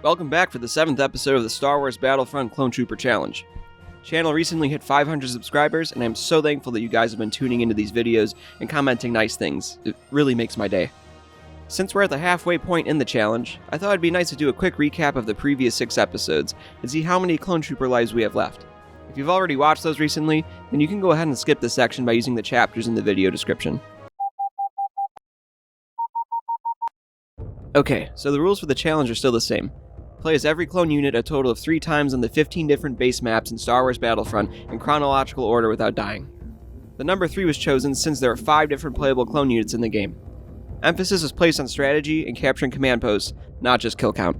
Welcome back for the 7th episode of the Star Wars Battlefront Clone Trooper Challenge. The channel recently hit 500 subscribers, and I'm so thankful that you guys have been tuning into these videos and commenting nice things. It really makes my day. Since we're at the halfway point in the challenge, I thought it'd be nice to do a quick recap of the previous 6 episodes and see how many Clone Trooper lives we have left. If you've already watched those recently, then you can go ahead and skip this section by using the chapters in the video description. Okay, so the rules for the challenge are still the same. Play as every clone unit a total of 3 times on the 15 different base maps in Star Wars Battlefront in chronological order without dying. The number 3 was chosen since there are 5 different playable clone units in the game. Emphasis is placed on strategy and capturing command posts, not just kill count.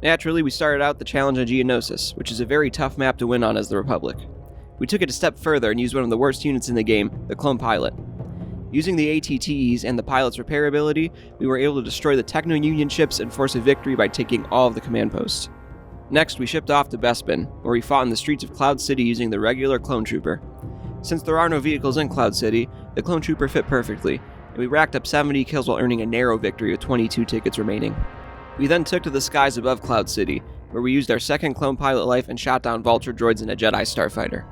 Naturally, we started out the challenge on Geonosis, which is a very tough map to win on as the Republic. We took it a step further and used one of the worst units in the game, the Clone Pilot. Using the ATTEs and the pilot's repair ability, we were able to destroy the Techno-Union ships and force a victory by taking all of the command posts. Next, we shipped off to Bespin, where we fought in the streets of Cloud City using the regular Clone Trooper. Since there are no vehicles in Cloud City, the Clone Trooper fit perfectly, and we racked up 70 kills while earning a narrow victory with 22 tickets remaining. We then took to the skies above Cloud City, where we used our second Clone Pilot life and shot down Vulture droids in a Jedi Starfighter.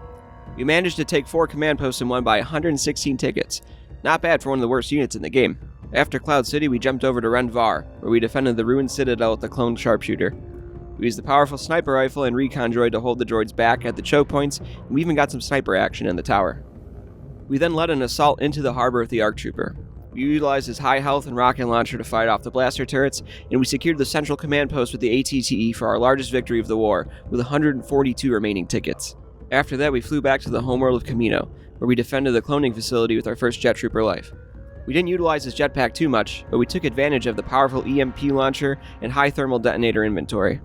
We managed to take 4 command posts and won by 116 tickets. Not bad for one of the worst units in the game. After Cloud City, we jumped over to Renvar, where we defended the ruined Citadel with the Clone Sharpshooter. We used the powerful sniper rifle and recon droid to hold the droids back at the choke points, and we even got some sniper action in the tower. We then led an assault into the harbor with the ARC Trooper. We utilized his high health and rocket launcher to fight off the blaster turrets, and we secured the central command post with the ATTE for our largest victory of the war, with 142 remaining tickets. After that, we flew back to the homeworld of Kamino, where we defended the cloning facility with our first Jet Trooper life. We didn't utilize his jetpack too much, but we took advantage of the powerful EMP launcher and high thermal detonator inventory.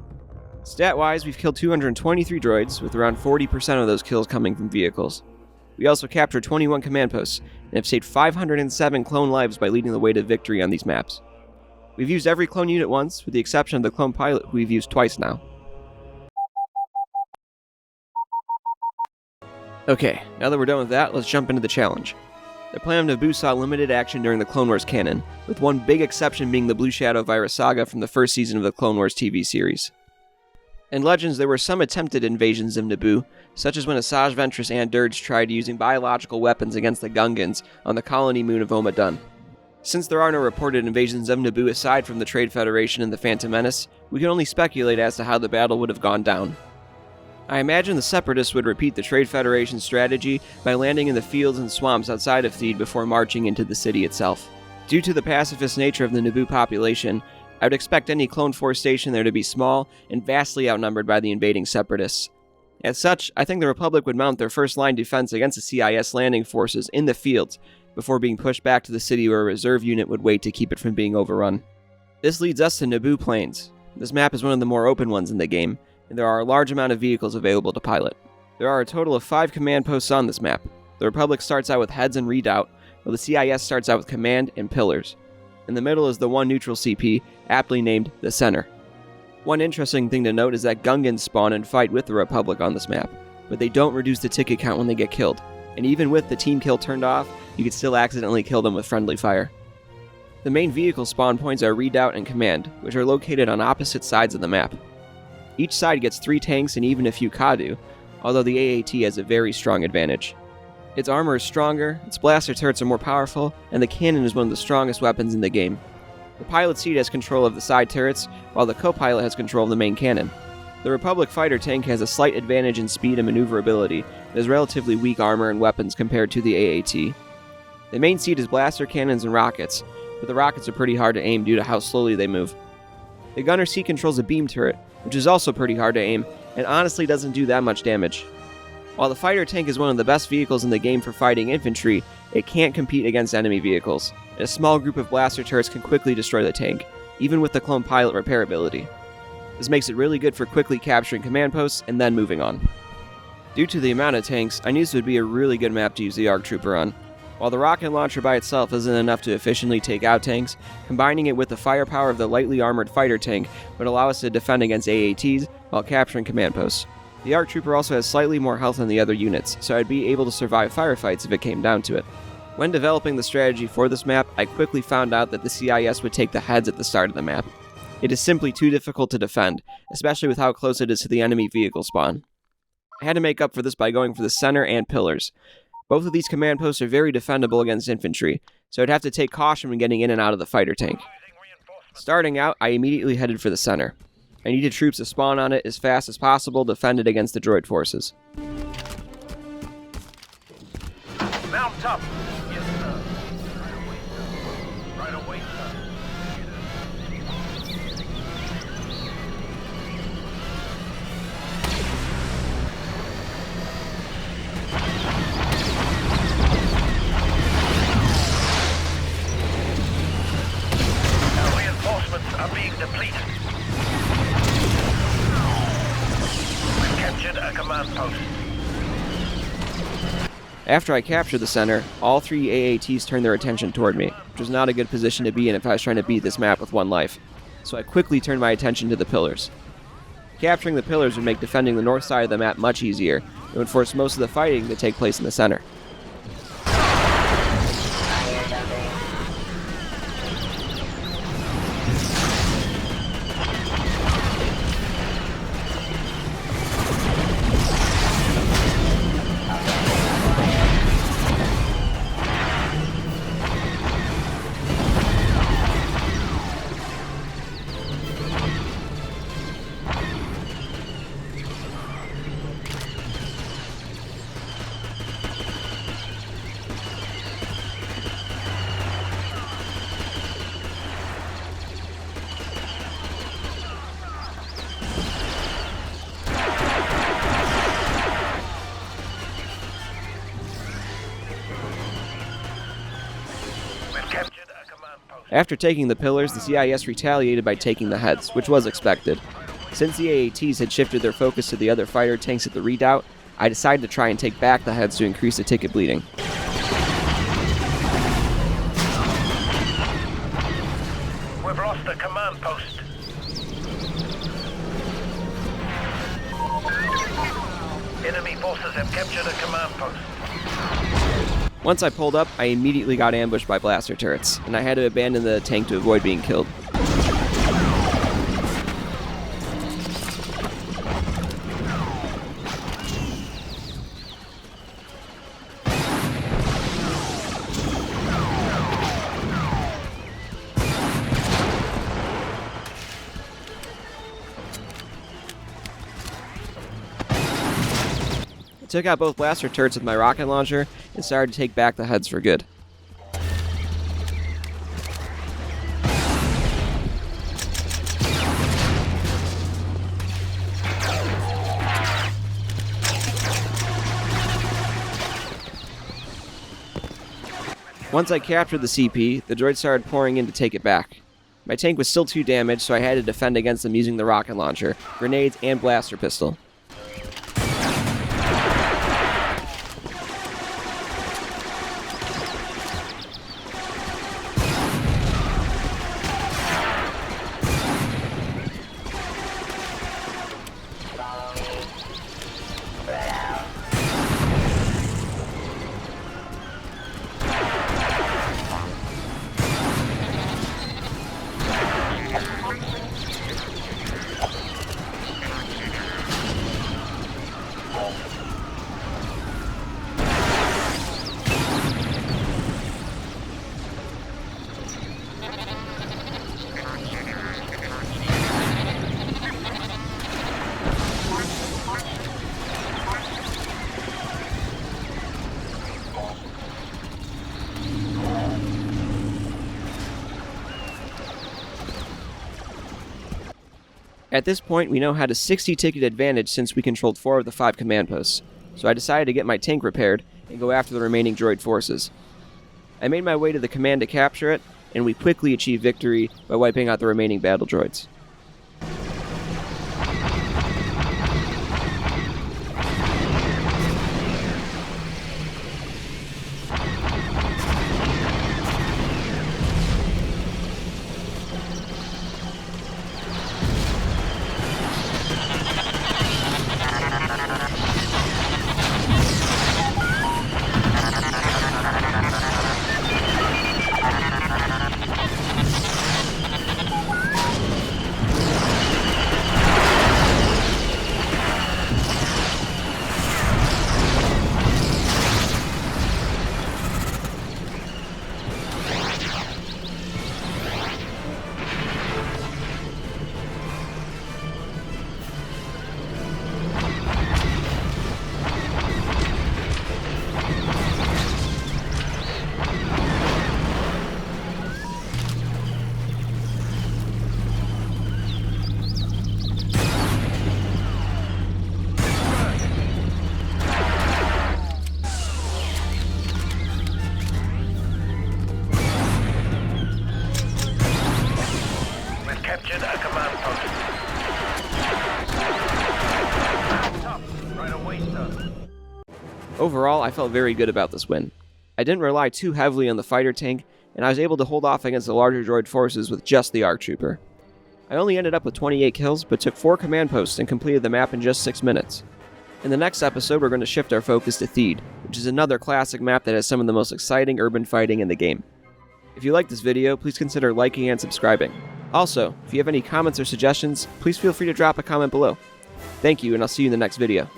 Stat-wise, we've killed 223 droids, with around 40% of those kills coming from vehicles. We also captured 21 command posts, and have saved 507 clone lives by leading the way to victory on these maps. We've used every clone unit once, with the exception of the Clone Pilot, who we've used twice now. Okay, now that we're done with that, let's jump into the challenge. The plan of Naboo saw limited action during the Clone Wars canon, with one big exception being the Blue Shadow virus saga from the first season of the Clone Wars TV series. In Legends, there were some attempted invasions of Naboo, such as when Asajj Ventress and Dirge tried using biological weapons against the Gungans on the colony moon of Oma Dun. Since there are no reported invasions of Naboo aside from the Trade Federation and the Phantom Menace, we can only speculate as to how the battle would have gone down. I imagine the Separatists would repeat the Trade Federation's strategy by landing in the fields and swamps outside of Theed before marching into the city itself. Due to the pacifist nature of the Naboo population, I would expect any Clone Force station there to be small and vastly outnumbered by the invading Separatists. As such, I think the Republic would mount their first-line defense against the CIS landing forces in the fields before being pushed back to the city where a reserve unit would wait to keep it from being overrun. This leads us to Naboo Plains. This map is one of the more open ones in the game, and there are a large amount of vehicles available to pilot. There are a total of 5 command posts on this map. The Republic starts out with Heads and Redoubt, while the CIS starts out with Command and Pillars. In the middle is the one neutral CP, aptly named the Center. One interesting thing to note is that Gungans spawn and fight with the Republic on this map, but they don't reduce the ticket count when they get killed, and even with the team kill turned off, you could still accidentally kill them with friendly fire. The main vehicle spawn points are Redoubt and Command, which are located on opposite sides of the map. Each side gets 3 tanks and even a few Kadu, although the AAT has a very strong advantage. Its armor is stronger, its blaster turrets are more powerful, and the cannon is one of the strongest weapons in the game. The pilot seat has control of the side turrets, while the co-pilot has control of the main cannon. The Republic fighter tank has a slight advantage in speed and maneuverability, and has relatively weak armor and weapons compared to the AAT. The main seat is blaster cannons and rockets, but the rockets are pretty hard to aim due to how slowly they move. The gunner seat controls a beam turret, which is also pretty hard to aim, and honestly doesn't do that much damage. While the fighter tank is one of the best vehicles in the game for fighting infantry, it can't compete against enemy vehicles. A small group of blaster turrets can quickly destroy the tank, even with the Clone Pilot repair ability. This makes it really good for quickly capturing command posts and then moving on. Due to the amount of tanks, I knew this would be a really good map to use the ARC Trooper on. While the rocket launcher by itself isn't enough to efficiently take out tanks, combining it with the firepower of the lightly armored fighter tank would allow us to defend against AATs while capturing command posts. The ARC Trooper also has slightly more health than the other units, so I'd be able to survive firefights if it came down to it. When developing the strategy for this map, I quickly found out that the CIS would take the heads at the start of the map. It is simply too difficult to defend, especially with how close it is to the enemy vehicle spawn. I had to make up for this by going for the center and pillars. Both of these command posts are very defendable against infantry, so I'd have to take caution when getting in and out of the fighter tank. Starting out, I immediately headed for the center. I needed troops to spawn on it as fast as possible to defend it against the droid forces. Mount up! Yes, sir. Right away, sir. Our reinforcements are being depleted. We've captured a command post. After I captured the center, all 3 AATs turned their attention toward me, which was not a good position to be in if I was trying to beat this map with one life, so I quickly turned my attention to the pillars. Capturing the pillars would make defending the north side of the map much easier, and would force most of the fighting to take place in the center. After taking the pillars, the CIS retaliated by taking the heads, which was expected. Since the AATs had shifted their focus to the other fighter tanks at the redoubt, I decided to try and take back the heads to increase the ticket bleeding. We've lost the command post. Enemy forces have captured a command post. Once I pulled up, I immediately got ambushed by blaster turrets, and I had to abandon the tank to avoid being killed. I took out both blaster turrets with my rocket launcher and started to take back the heads for good. Once I captured the CP, the droids started pouring in to take it back. My tank was still too damaged, so I had to defend against them using the rocket launcher, grenades, and blaster pistol. At this point, we now had a 60-ticket advantage since we controlled 4 of the 5 command posts, so I decided to get my tank repaired and go after the remaining droid forces. I made my way to the command to capture it, and we quickly achieved victory by wiping out the remaining battle droids. Overall, I felt very good about this win. I didn't rely too heavily on the fighter tank, and I was able to hold off against the larger droid forces with just the ARC Trooper. I only ended up with 28 kills, but took 4 command posts and completed the map in just 6 minutes. In the next episode, we're going to shift our focus to Theed, which is another classic map that has some of the most exciting urban fighting in the game. If you like this video, please consider liking and subscribing. Also, if you have any comments or suggestions, please feel free to drop a comment below. Thank you, and I'll see you in the next video.